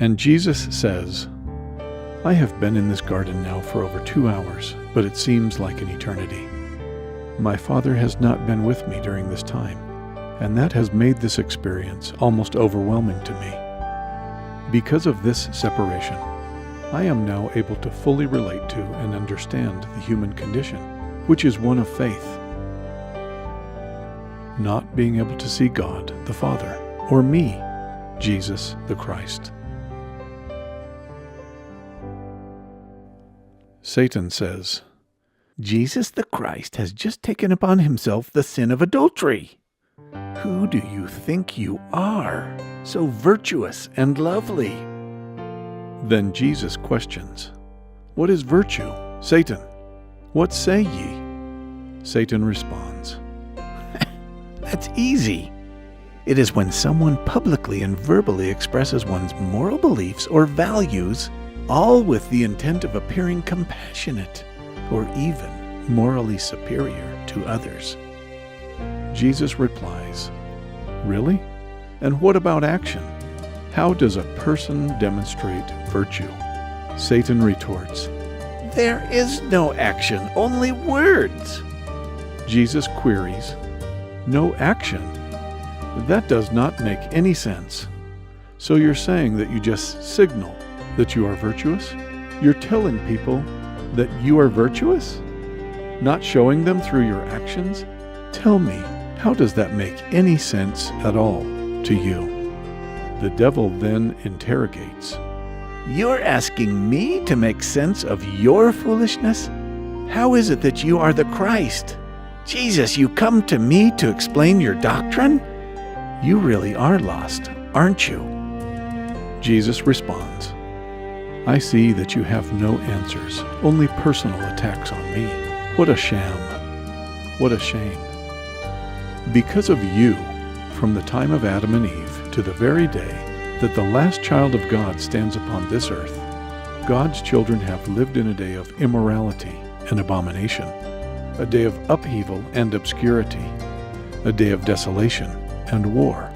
And Jesus says, I have been in this garden now for over 2 hours, but it seems like an eternity. My Father has not been with me during this time, and that has made this experience almost overwhelming to me. Because of this separation, I am now able to fully relate to and understand the human condition, which is one of faith. Not being able to see God, the Father, or me, Jesus the Christ. Satan says, Jesus the Christ has just taken upon himself the sin of adultery. Who do you think you are, so virtuous and lovely? Then Jesus questions, What is virtue, Satan? What say ye? Satan responds, That's easy. It is when someone publicly and verbally expresses one's moral beliefs or values, all with the intent of appearing compassionate or even morally superior to others. Jesus replies, Really? And what about action? How does a person demonstrate virtue? Satan retorts, There is no action, only words. Jesus queries, No action? That does not make any sense. So you're saying that you just signal that you are virtuous? You're telling people that you are virtuous? Not showing them through your actions? Tell me, how does that make any sense at all to you? The devil then interrogates, You're asking me to make sense of your foolishness? How is it that you are the Christ? Jesus, you come to me to explain your doctrine? You really are lost, aren't you? Jesus responds, I see that you have no answers, only personal attacks on me. What a sham. What a shame. Because of you, from the time of Adam and Eve to the very day that the last child of God stands upon this earth, God's children have lived in a day of immorality and abomination, a day of upheaval and obscurity, a day of desolation and war.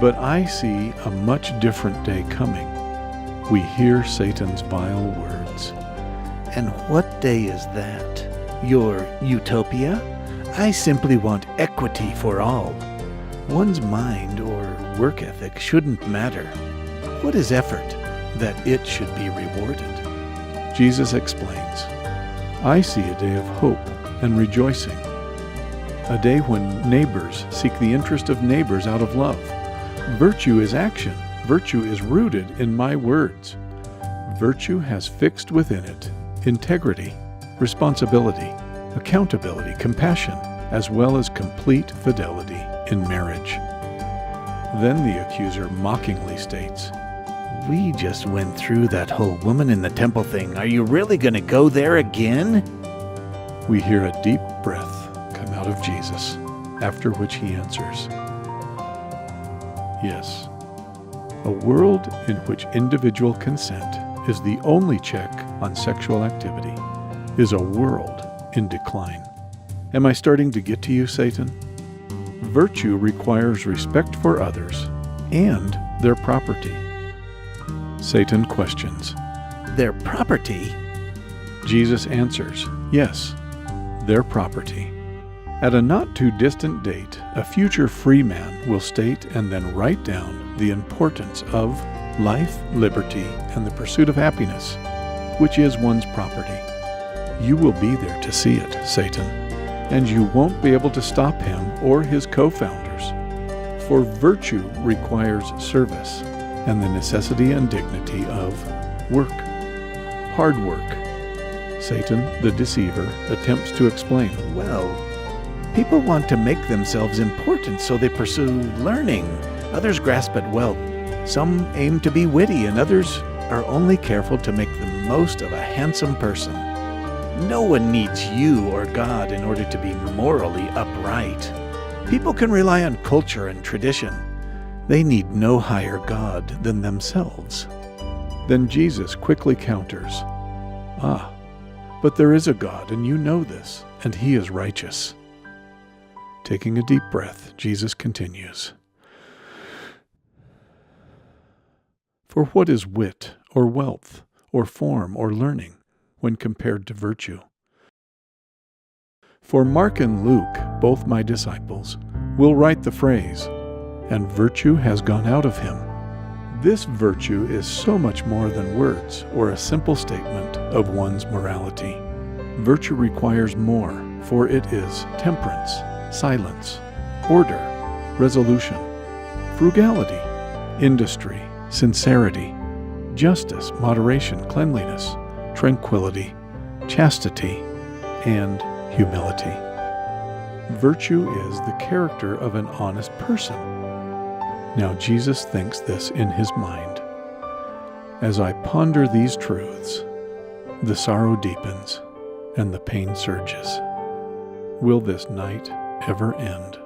But I see a much different day coming. We hear Satan's vile words. And what day is that? Your utopia? I simply want equity for all. One's mind or work ethic shouldn't matter. What is effort that it should be rewarded? Jesus explains, I see a day of hope and rejoicing, a day when neighbors seek the interest of neighbors out of love. Virtue is action. Virtue is rooted in my words. Virtue has fixed within it integrity, responsibility, accountability, compassion, as well as complete fidelity in marriage. Then the accuser mockingly states, We just went through that whole woman in the temple thing. Are you really going to go there again? We hear a deep breath come out of Jesus, after which he answers, Yes. A world in which individual consent is the only check on sexual activity is a world in decline. Am I starting to get to you, Satan? Virtue requires respect for others and their property. Satan questions, Their property? Jesus answers, Yes, their property. At a not too distant date, a future free man will state and then write down the importance of life, liberty, and the pursuit of happiness, which is one's property. You will be there to see it, Satan, and you won't be able to stop him or his co-founders. For virtue requires service and the necessity and dignity of work, hard work. Satan, the deceiver, attempts to explain, Well, people want to make themselves important, so they pursue learning. Others grasp at wealth. Some aim to be witty, and others are only careful to make the most of a handsome person. No one needs you or God in order to be morally upright. People can rely on culture and tradition. They need no higher God than themselves. Then Jesus quickly counters, Ah, but there is a God, and you know this, and he is righteous. Taking a deep breath, Jesus continues, For what is wit, or wealth, or form, or learning, when compared to virtue? For Mark and Luke, both my disciples, will write the phrase, "And virtue has gone out of him." This virtue is so much more than words or a simple statement of one's morality. Virtue requires more, for it is temperance, silence, order, resolution, frugality, industry, sincerity, justice, moderation, cleanliness, tranquility, chastity, and humility. Virtue is the character of an honest person. Now Jesus thinks this in his mind. As I ponder these truths, the sorrow deepens and the pain surges. Will this night ever end?